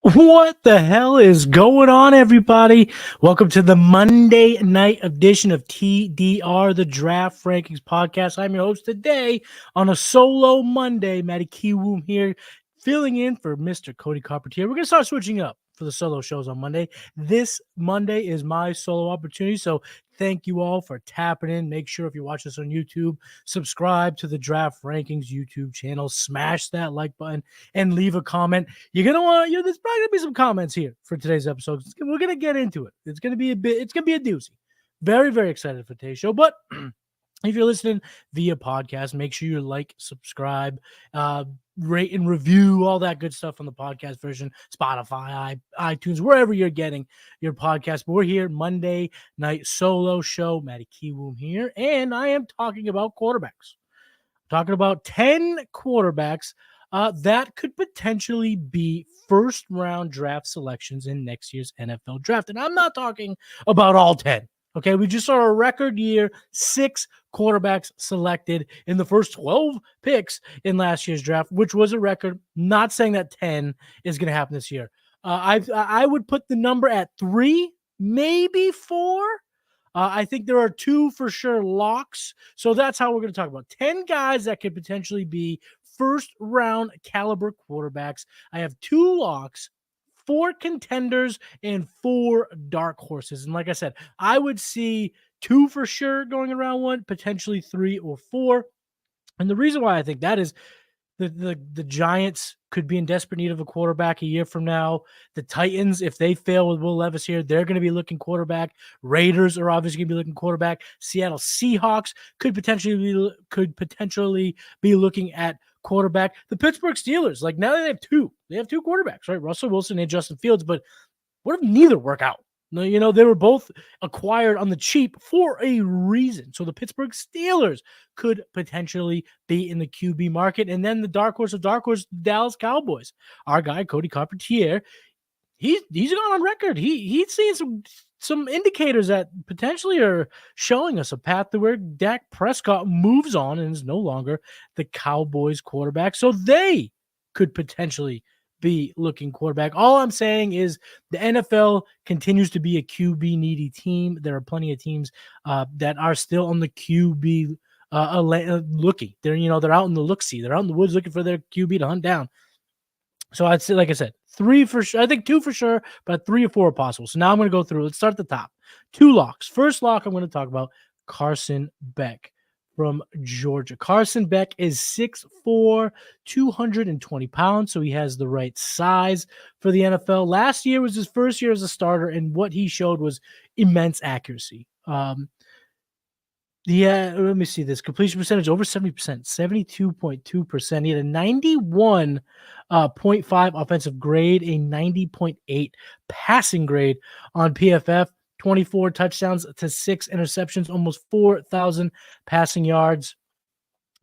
What the hell is going on, everybody? Welcome to the Monday night edition of TDR, the Draft Rankings Podcast. I'm your host today on a solo Monday. Matty Kiwoom here, filling in for Mr. Cody Carpentier. We're going to start switching up for the solo shows on Monday. This Monday is my solo opportunity, so thank you all for tapping in. Make sure if you watch this on YouTube, subscribe to the Draft Rankings YouTube channel, smash that like button, and leave a comment. You're gonna want there's probably gonna be some comments here for today's episode. We're gonna get into it. It's gonna be a doozy. Very, very excited for today's show. But if you're listening via podcast, make sure you like, subscribe, rate and review, all that good stuff on the podcast version, Spotify, iTunes, wherever you're getting your podcast. But we're here Monday night solo show. Matty Kiwoom here, and I am talking about quarterbacks. I'm talking about 10 quarterbacks that could potentially be first-round draft selections in next year's NFL draft. And I'm not talking about all 10. Okay, we just saw a record year, 6 quarterbacks selected in the first 12 picks in last year's draft, which was a record. Not saying that 10 is going to happen this year. I would put the number at 3, maybe 4. I think there are 2 for sure locks. So that's how we're going to talk about 10 guys that could potentially be first-round caliber quarterbacks. I have 2 locks, 4 contenders, and 4 dark horses. And like I said, I would see 2 for sure going in round 1, potentially 3 or 4. And the reason why I think that is the Giants could be in desperate need of a quarterback a year from now. The Titans, if they fail with Will Levis here, they're going to be looking quarterback. Raiders are obviously going to be looking quarterback. Seattle Seahawks could potentially be looking at quarterback. The Pittsburgh Steelers, like now they have 2. They have 2 quarterbacks, right? Russell Wilson and Justin Fields. But what if neither work out? You know, they were both acquired on the cheap for a reason. So the Pittsburgh Steelers could potentially be in the QB market. And then the dark horse of dark horse, Dallas Cowboys. Our guy, Cody Carpentier, he's gone on record. He's seen some indicators that potentially are showing us a path to where Dak Prescott moves on and is no longer the Cowboys quarterback. So they could potentially be looking quarterback. All I'm saying is the NFL continues to be a QB needy team. There are plenty of teams that are still on the QB looking. They're out in the look-see. They're out in the woods looking for their QB to hunt down. So I'd say, like I said, 3 for sure. I think 2 for sure, but 3 or 4 are possible. So now I'm going to go through. Let's start at the top. 2 locks. First lock I'm going to talk about, Carson Beck from Georgia. Carson Beck is 6'4", 220 pounds, so he has the right size for the NFL. Last year was his first year as a starter, and what he showed was immense accuracy. Let me see this. Completion percentage over 70%, 72.2%. He had a 91.5 offensive grade, a 90.8 passing grade on PFF. 24 touchdowns to 6 interceptions, almost 4,000 passing yards.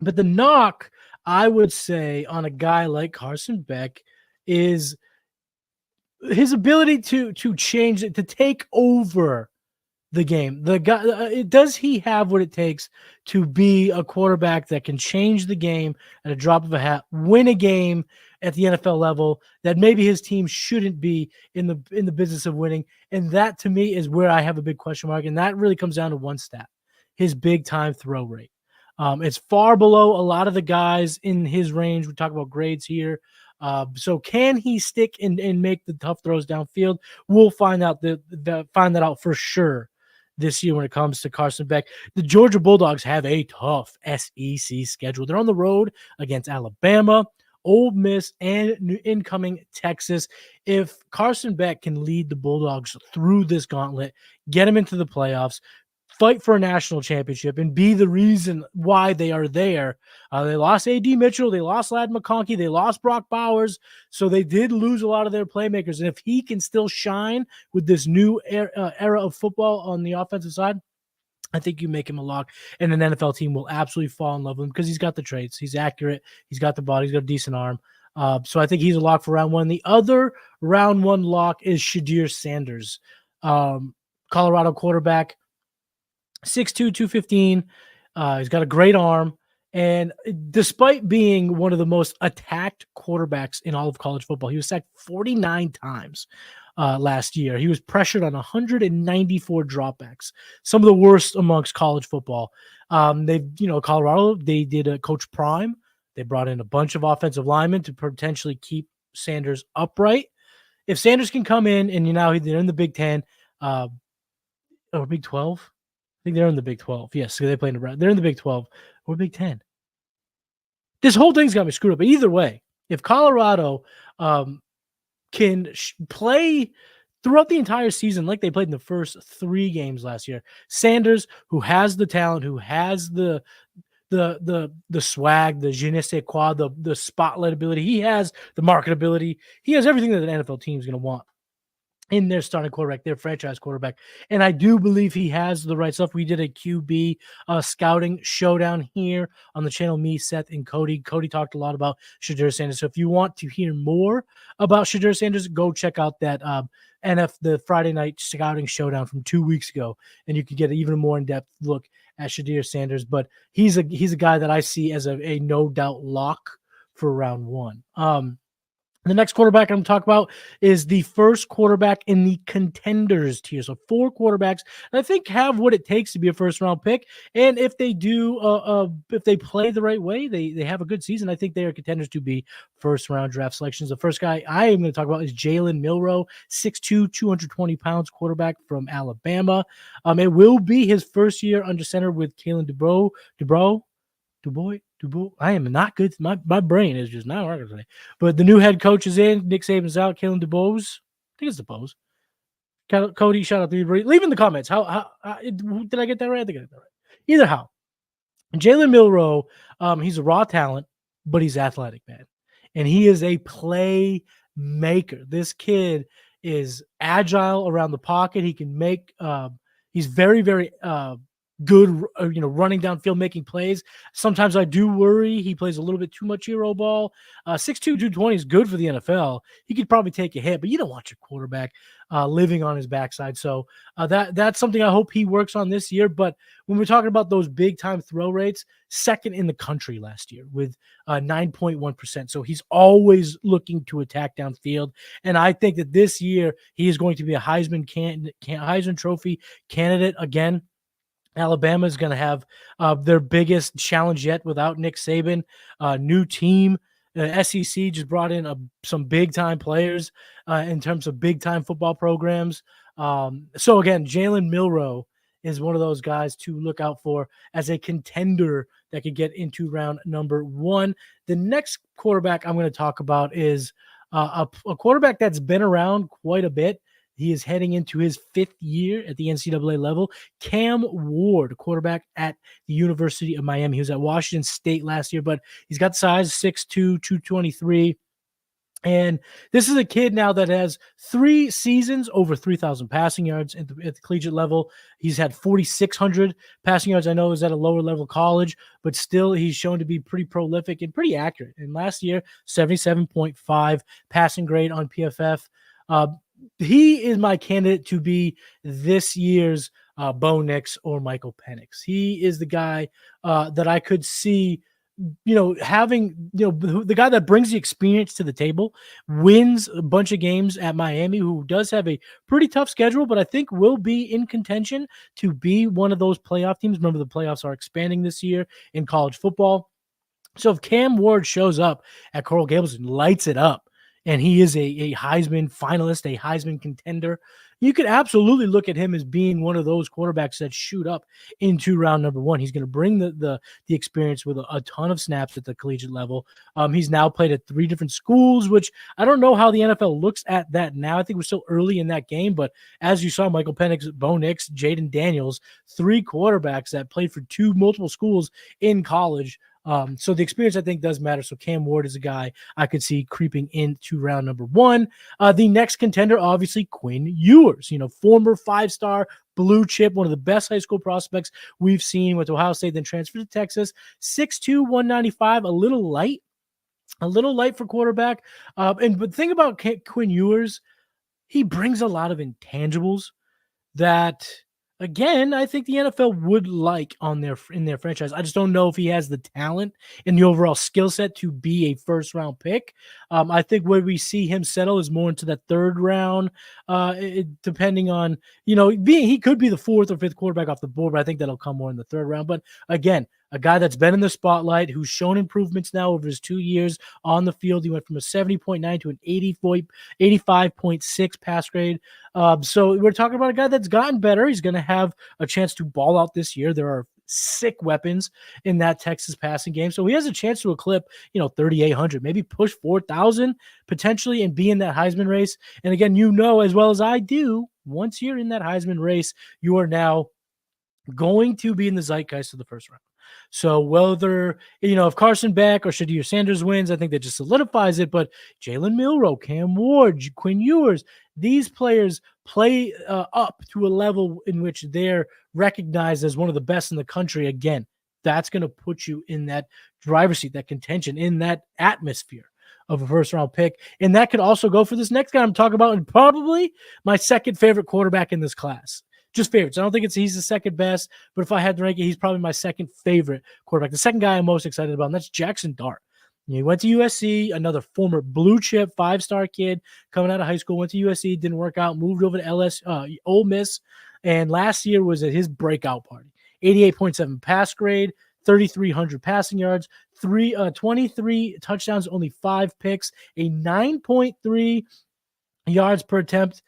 But the knock, I would say, on a guy like Carson Beck is his ability to change it, to take over the game. The guy, does he have what it takes to be a quarterback that can change the game at a drop of a hat, win a game at the NFL level that maybe his team shouldn't be in the business of winning? And that, to me, is where I have a big question mark. And that really comes down to one stat: his big time throw rate. It's far below a lot of the guys in his range. We talk about grades here. So can he stick and make the tough throws downfield? We'll find out find that out for sure this year when it comes to Carson Beck. The Georgia Bulldogs have a tough SEC schedule. They're on the road against Alabama, Ole Miss, and incoming Texas. If Carson Beck can lead the Bulldogs through this gauntlet, get them into the playoffs, fight for a national championship, and be the reason why they are there. They lost A.D. Mitchell. They lost Ladd McConkey. They lost Brock Bowers. So they did lose a lot of their playmakers. And if he can still shine with this new era of football on the offensive side, I think you make him a lock, and an NFL team will absolutely fall in love with him because he's got the traits. He's accurate. He's got the body. He's got a decent arm. So I think he's a lock for round 1. The other round 1 lock is Shadir Sanders, Colorado quarterback, 6'2", 215. He's got a great arm. And despite being one of the most attacked quarterbacks in all of college football, he was sacked 49 times last year. He was pressured on 194 dropbacks, some of the worst amongst college football. Colorado, they did a Coach Prime. They brought in a bunch of offensive linemen to potentially keep Sanders upright. If Sanders can come in and they're in the Big 10 or Big 12, I think they're in the Big 12. Yes, so they play in the they're in the Big 12 or Big 10. This whole thing's got me screwed up. But either way, if Colorado can play throughout the entire season like they played in the first 3 games last year, Sanders, who has the talent, who has the swag, the je ne sais quoi, the spotlight ability, he has the marketability, he has everything that an NFL team is going to want in their starting quarterback, their franchise quarterback. And I do believe he has the right stuff. We did a QB scouting showdown here on the channel, me, Seth, and Cody. Cody talked a lot about Shedeur Sanders. So if you want to hear more about Shedeur Sanders, go check out that the Friday night scouting showdown from 2 weeks ago, and you can get an even more in-depth look at Shedeur Sanders. But he's a guy that I see as a no doubt lock for round 1. The next quarterback I'm going to talk about is the first quarterback in the contenders tier. So 4 quarterbacks that I think have what it takes to be a first-round pick. And if they do, if they play the right way, they have a good season. I think they are contenders to be first-round draft selections. The first guy I am going to talk about is Jalen Milroe, 6'2", 220 pounds, quarterback from Alabama. It will be his first year under center with Kalen DuBois. I am not good. My brain is just not working today. But the new head coach is in. Nick Saban's out. Kalen DuBois. I think it's DuBois. Cody, shout out to you. Leave in the comments. How did I get that right? I think I got that right. Either how. Jalen Milroe, he's a raw talent, but he's athletic, man. And he is a playmaker. This kid is agile around the pocket. He can make he's very, very good, running downfield, making plays. Sometimes I do worry he plays a little bit too much hero ball. 6'2", 220 is good for the NFL. He could probably take a hit, but you don't want your quarterback living on his backside. So that's something I hope he works on this year. But when we're talking about those big-time throw rates, second in the country last year with 9.1%. So he's always looking to attack downfield. And I think that this year he is going to be a Heisman Trophy candidate again. Alabama is going to have their biggest challenge yet without Nick Saban. New team. SEC just brought in some big-time players in terms of big-time football programs. So, again, Jalen Milroe is one of those guys to look out for as a contender that could get into round number 1. The next quarterback I'm going to talk about is a quarterback that's been around quite a bit. He is heading into his 5th year at the NCAA level. Cam Ward, quarterback at the University of Miami. He was at Washington State last year, but he's got size 6'2", 223. And this is a kid now that has 3 seasons over 3,000 passing yards at the collegiate level. He's had 4,600 passing yards. I know it was at a lower level college, but still he's shown to be pretty prolific and pretty accurate. And last year, 77.5 passing grade on PFF. He is my candidate to be this year's Bo Nix or Michael Penix. He is the guy that I could see, having, the guy that brings the experience to the table, wins a bunch of games at Miami, who does have a pretty tough schedule, but I think will be in contention to be one of those playoff teams. Remember, the playoffs are expanding this year in college football. So if Cam Ward shows up at Coral Gables and lights it up, and he is a Heisman finalist, a Heisman contender, you could absolutely look at him as being one of those quarterbacks that shoot up into round number 1. He's going to bring the experience with a ton of snaps at the collegiate level. He's now played at 3 different schools, which I don't know how the NFL looks at that now. I think we're still early in that game, but as you saw, Michael Penix, Bo Nix, Jaden Daniels, 3 quarterbacks that played for 2 multiple schools in college. So the experience, I think, does matter. So Cam Ward is a guy I could see creeping into round number 1. The next contender, obviously, Quinn Ewers, former 5-star blue chip, one of the best high school prospects we've seen with Ohio State, then transferred to Texas, 6'2", 195, a little light for quarterback. But the thing about Quinn Ewers, he brings a lot of intangibles that again, I think the NFL would like in their franchise. I just don't know if he has the talent and the overall skill set to be a first round pick. I think where we see him settle is more into that third round, depending on he could be the fourth or fifth quarterback off the board, but I think that'll come more in the third round. But again, a guy that's been in the spotlight, who's shown improvements now over his 2 years on the field. He went from a 70.9 to an 85.6 pass grade. So we're talking about a guy that's gotten better. He's going to have a chance to ball out this year. There are sick weapons in that Texas passing game. So he has a chance to eclipse, 3,800, maybe push 4,000 potentially and be in that Heisman race. And again, as well as I do, once you're in that Heisman race, you are now going to be in the zeitgeist of the first round. So whether, if Carson Beck or Shadir Sanders wins, I think that just solidifies it. But Jalen Milroe, Cam Ward, Quinn Ewers, these players play up to a level in which they're recognized as one of the best in the country. Again, that's going to put you in that driver's seat, that contention, in that atmosphere of a first-round pick. And that could also go for this next guy I'm talking about, and probably my second favorite quarterback in this class. Just favorites. I don't think he's the second best, but if I had to rank it, he's probably my second favorite quarterback. The second guy I'm most excited about, and that's Jackson Dart. He went to USC, another former blue chip 5-star kid coming out of high school, went to USC, didn't work out, moved over to Ole Miss, and last year was at his breakout party. 88.7 pass grade, 3,300 passing yards, 23 touchdowns, only 5 picks, a 9.3 yards per attempt.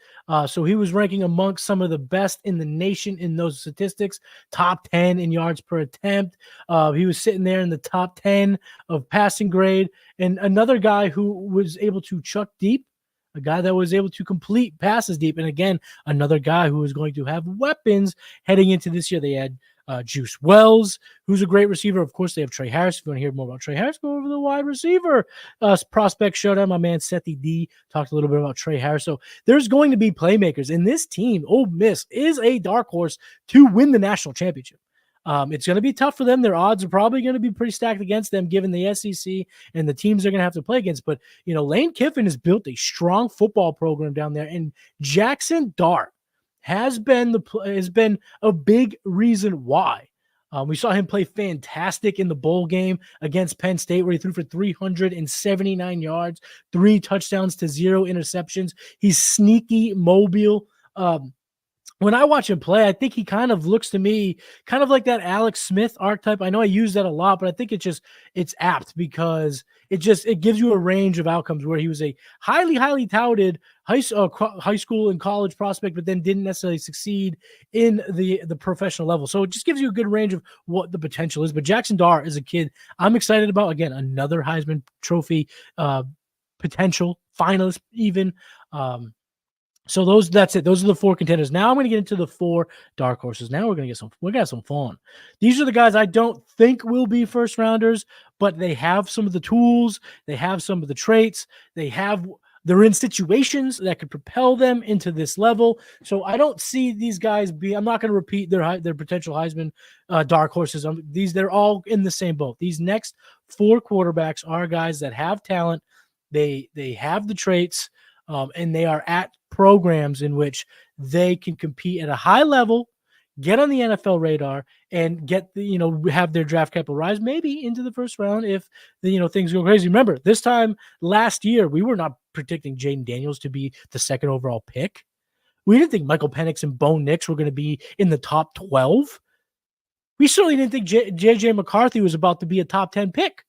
So he was ranking amongst some of the best in the nation in those statistics, top 10 in yards per attempt. He was sitting there in the top 10 of passing grade. And another guy who was able to chuck deep, a guy that was able to complete passes deep. And again, another guy who is going to have weapons heading into this year. They had Juice Wells, who's a great receiver. Of course, they have Trey Harris. If you want to hear more about Trey Harris, go over to the wide receiver prospect showdown. My man Sethi D talked a little bit about Trey Harris. So there's going to be playmakers. And this team, Ole Miss, is a dark horse to win the national championship. It's going to be tough for them. Their odds are probably going to be pretty stacked against them, given the SEC and the teams they're going to have to play against. But, Lane Kiffin has built a strong football program down there. And Jackson Dart has been a big reason why. We saw him play fantastic in the bowl game against Penn State, where he threw for 379 yards, 3 touchdowns to 0 interceptions. He's sneaky, mobile. When I watch him play, I think he kind of looks to me kind of like that Alex Smith archetype. I know I use that a lot, but I think it's apt because it gives you a range of outcomes where he was a highly, highly touted high school and college prospect, but then didn't necessarily succeed in the professional level. So it just gives you a good range of what the potential is. But Jackson Dart is a kid I'm excited about. Again, another Heisman Trophy potential finalist even. So that's it. Those are the 4 contenders. Now I'm going to get into the 4 dark horses. Now we're going to get some fun. These are the guys I don't think will be first rounders, but they have some of the tools. They have some of the traits. They're in situations that could propel them into this level. So I don't see these guys I'm not going to repeat their potential Heisman dark horses. They're all in the same boat. These next 4 quarterbacks are guys that have talent. They have the traits, and they are at programs in which they can compete at a high level, get on the NFL radar, and have their draft capital rise maybe into the first round if things go crazy. Remember, this time last year, we were not predicting Jaden Daniels to be the second overall pick. We didn't think Michael Penix and Bo Nix were going to be in the top 12. We certainly didn't think J.J. McCarthy was about to be a top 10 pick.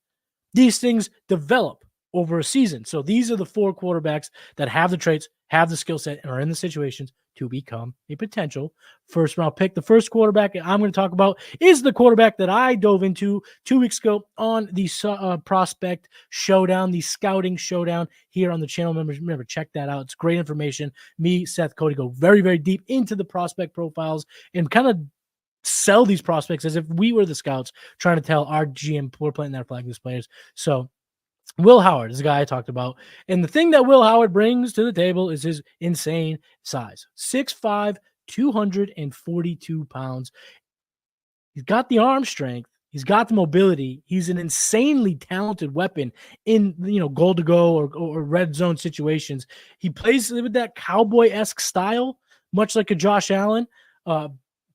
These things develop over a season. So these are the 4 quarterbacks that have the traits, have the skill set, and are in the situations to become a potential first-round pick. The first quarterback I'm going to talk about is the quarterback that I dove into 2 weeks ago on the prospect showdown, the scouting showdown here on the channel. Remember, check that out. It's great information. Me, Seth, Cody go very, very deep into the prospect profiles and kind of sell these prospects as if we were the scouts trying to tell our GM we're planting that flag these players. So Will Howard is the guy I talked about. And the thing that Will Howard brings to the table is his insane size. 6'5", 242 pounds. He's got the arm strength. He's got the mobility. He's an insanely talented weapon in, goal to go or red zone situations. He plays with that cowboy-esque style, much like a Josh Allen.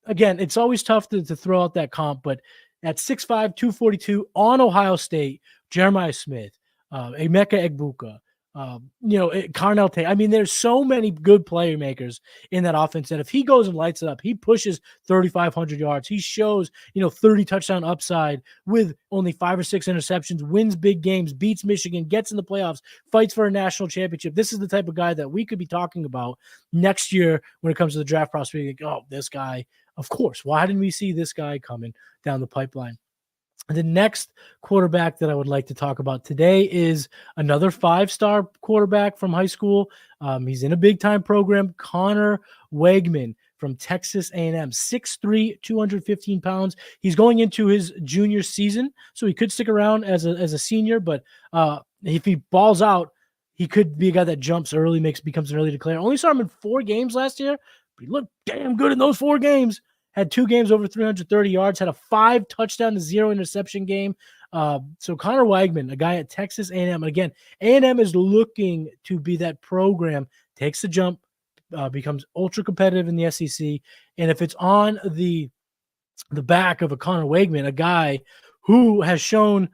again, it's always tough to throw out that comp, but at 6'5", 242 on Ohio State, Jeremiah Smith, Emeka Egbuka, Carnell Tate. I mean, there's so many good playmakers in that offense that if he goes and lights it up, he pushes 3,500 yards. He shows, 30 touchdown upside with only 5 or 6 interceptions, wins big games, beats Michigan, gets in the playoffs, fights for a national championship. This is the type of guy that we could be talking about next year when it comes to the draft prospect. Like, oh, this guy, of course. Why didn't we see this guy coming down the pipeline? The next quarterback that I would like to talk about today is another 5-star quarterback from high school. He's in a big-time program, Connor Wegman from Texas A&M, 6'3", 215 pounds. He's going into his junior season, so he could stick around as a senior, but if he balls out, he could be a guy that jumps early, becomes an early declare. Only saw him in 4 games last year, but he looked damn good in those 4 games. Had 2 games over 330 yards, had a 5 touchdown to 0 interception game. So Connor Wegman, a guy at Texas A&M. And again, A&M is looking to be that program, takes the jump, becomes ultra competitive in the SEC. And if it's on the back of a Connor Wegman, a guy who has shown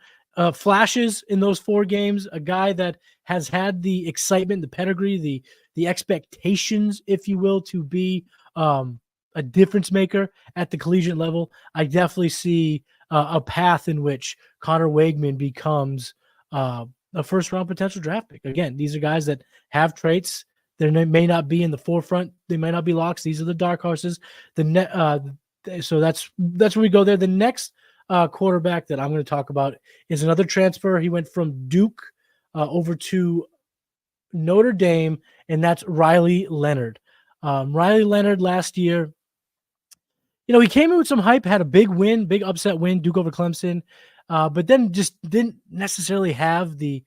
flashes in those 4 games, a guy that has had the excitement, the pedigree, the expectations, if you will, to be a difference maker at the collegiate level, I definitely see a path in which Connor Wegman becomes a first-round potential draft pick. Again, these are guys that have traits. They may not be in the forefront. They might not be locks. These are the dark horses. So that's where we go there. The next quarterback that I'm going to talk about is another transfer. He went from Duke over to Notre Dame, and that's Riley Leonard. Riley Leonard last year, he came in with some hype, had a big upset win, Duke over Clemson, but then just didn't necessarily have the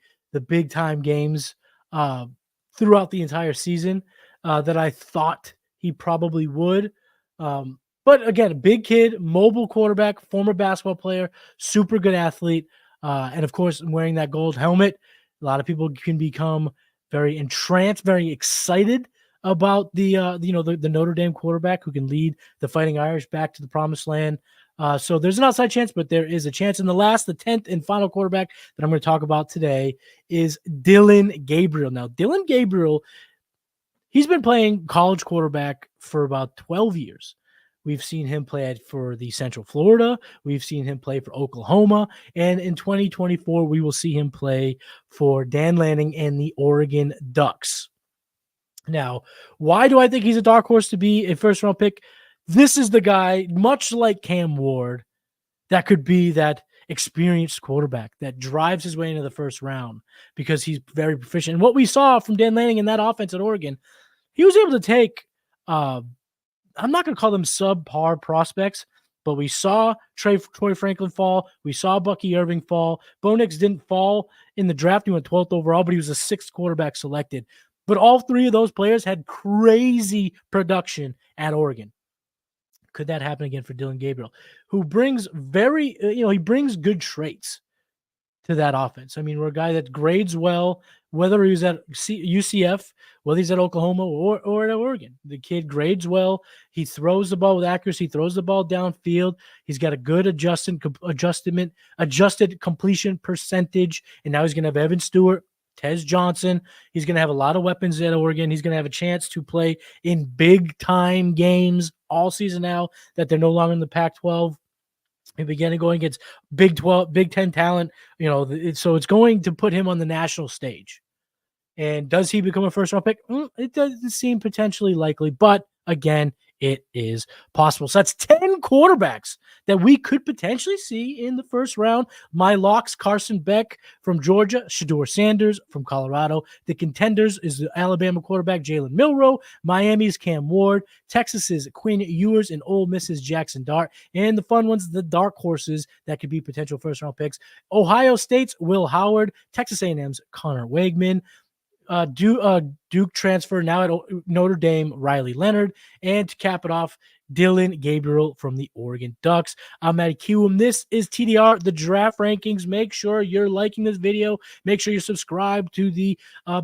big time games throughout the entire season that I thought he probably would. But again, a big kid, mobile quarterback, former basketball player, super good athlete, and of course, wearing that gold helmet, a lot of people can become very entranced, very excited about the Notre Dame quarterback who can lead the Fighting Irish back to the promised land. So there's an outside chance, but there is a chance. And the 10th and final quarterback that I'm going to talk about today is Dillon Gabriel. Now, Dillon Gabriel, he's been playing college quarterback for about 12 years. We've seen him play for the Central Florida. We've seen him play for Oklahoma. And in 2024, we will see him play for Dan Lanning and the Oregon Ducks. Now, why do I think he's a dark horse to be a first-round pick? This is the guy, much like Cam Ward, that could be that experienced quarterback that drives his way into the first round because he's very proficient. And what we saw from Dan Lanning in that offense at Oregon, he was able to take, I'm not going to call them subpar prospects, but we saw Troy Franklin fall. We saw Bucky Irving fall. Bo Nix didn't fall in the draft. He went 12th overall, but he was the 6th quarterback selected. But all 3 of those players had crazy production at Oregon. Could that happen again for Dillon Gabriel, who brings he brings good traits to that offense? I mean, we're a guy that grades well, whether he's at UCF, whether he's at Oklahoma or at Oregon. The kid grades well. He throws the ball with accuracy, throws the ball downfield. He's got a good adjusted completion percentage, and now he's going to have Evan Stewart, Tez Johnson. He's going to have a lot of weapons at Oregon. He's going to have a chance to play in big-time games all season now that they're no longer in the Pac-12. He began going against Big 10 talent, so it's going to put him on the national stage. And does he become a first-round pick? It doesn't seem potentially likely, but again, it is possible. So that's 10 quarterbacks that we could potentially see in the first round. My locks: Carson Beck from Georgia, Shedeur Sanders from Colorado. The contenders is the Alabama quarterback Jalen Milroe, Miami's Cam Ward, Texas's Quinn Ewers, and Ole Miss's Jackson Dart. And the fun ones, the dark horses that could be potential first-round picks: Ohio State's Will Howard, Texas A&M's Connor Wegman, Duke transfer now at Notre Dame, Riley Leonard, and to cap it off, Dylan Gabriel from the Oregon Ducks. I'm Matty Kiwoom. This is TDR, the draft rankings. Make sure you're liking this video. Make sure you subscribe to the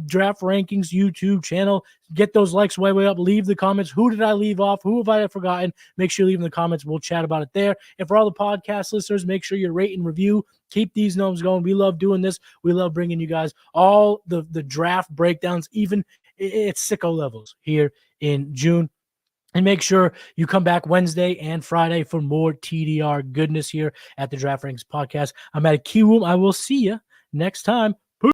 draft rankings YouTube channel. Get those likes way up. Leave the comments. Who did I leave off? Who have I forgotten? Make sure you leave in the comments. We'll chat about it there. And for all the podcast listeners, make sure you rate and review. Keep these gnomes going. We love doing this. We love bringing you guys all the draft breakdowns, even at sicko levels here in June. And make sure you come back Wednesday and Friday for more TDR goodness here at the Draft Rankings podcast. I'm Matty Kiwoom. I will see you next time